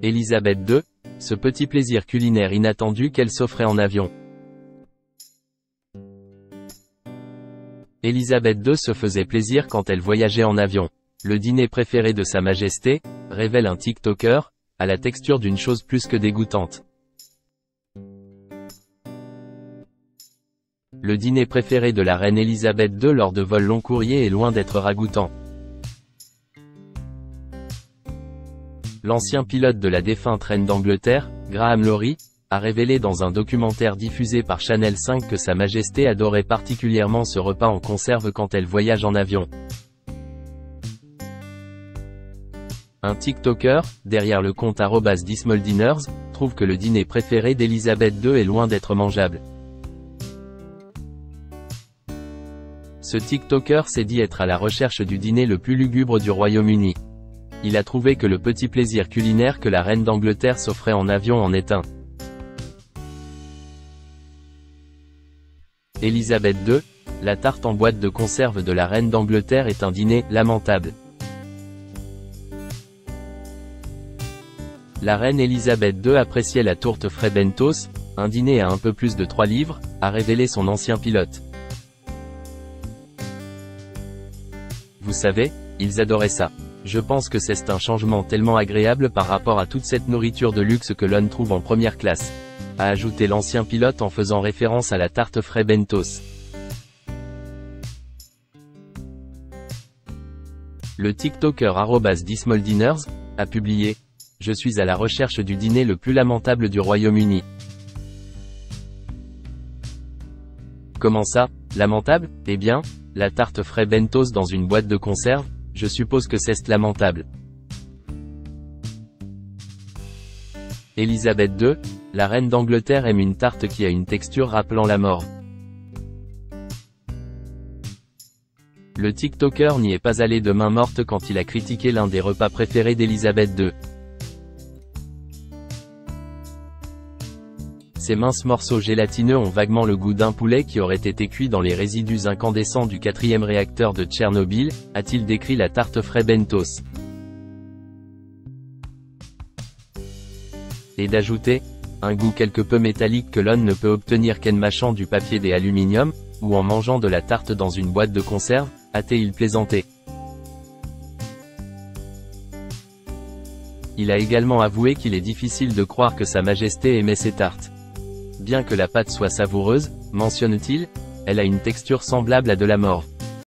Élisabeth II, ce petit plaisir culinaire inattendu qu'elle s'offrait en avion. Élisabeth II se faisait plaisir quand elle voyageait en avion. Le dîner préféré de Sa Majesté, révèle un TikToker, a la texture d'une chose plus que dégoûtante. Le dîner préféré de la reine Élisabeth II lors de vols long courriers est loin d'être ragoûtant. L'ancien pilote de la défunte reine d'Angleterre, Graham Laurie, a révélé dans un documentaire diffusé par Channel 5 que Sa Majesté adorait particulièrement ce repas en conserve quand elle voyage en avion. Un TikToker, derrière le compte @dismoldinners, trouve que le dîner préféré d'Élisabeth II est loin d'être mangeable. Ce TikToker s'est dit être à la recherche du dîner le plus lugubre du Royaume-Uni. Il a trouvé que le petit plaisir culinaire que la reine d'Angleterre s'offrait en avion en est un. Élisabeth II, la tarte en boîte de conserve de la reine d'Angleterre est un dîner « lamentable ». La reine Élisabeth II appréciait la tourte Fray Bentos, un dîner à un peu plus de 3 livres, a révélé son ancien pilote. Vous savez, ils adoraient ça. Je pense que c'est un changement tellement agréable par rapport à toute cette nourriture de luxe que l'on trouve en première classe, a ajouté l'ancien pilote en faisant référence à la tarte Fray Bentos. Le TikToker @dismoldinners a publié « Je suis à la recherche du dîner le plus lamentable du Royaume-Uni ». Comment ça, lamentable? Eh bien, la tarte Fray Bentos dans une boîte de conserve, je suppose que c'est lamentable. Élisabeth II, la reine d'Angleterre aime une tarte qui a une texture rappelant la mort. Le TikToker n'y est pas allé de main morte quand il a critiqué l'un des repas préférés d'Élisabeth II. Ces minces morceaux gélatineux ont vaguement le goût d'un poulet qui aurait été cuit dans les résidus incandescents du 4e réacteur de Tchernobyl, a-t-il décrit la tarte Fray Bentos. Et d'ajouter, un goût quelque peu métallique que l'on ne peut obtenir qu'en mâchant du papier des aluminium, ou en mangeant de la tarte dans une boîte de conserve, a-t-il plaisanté. Il a également avoué qu'il est difficile de croire que Sa Majesté aimait ces tartes. Bien que la pâte soit savoureuse, mentionne-t-il, elle a une texture semblable à de la mort.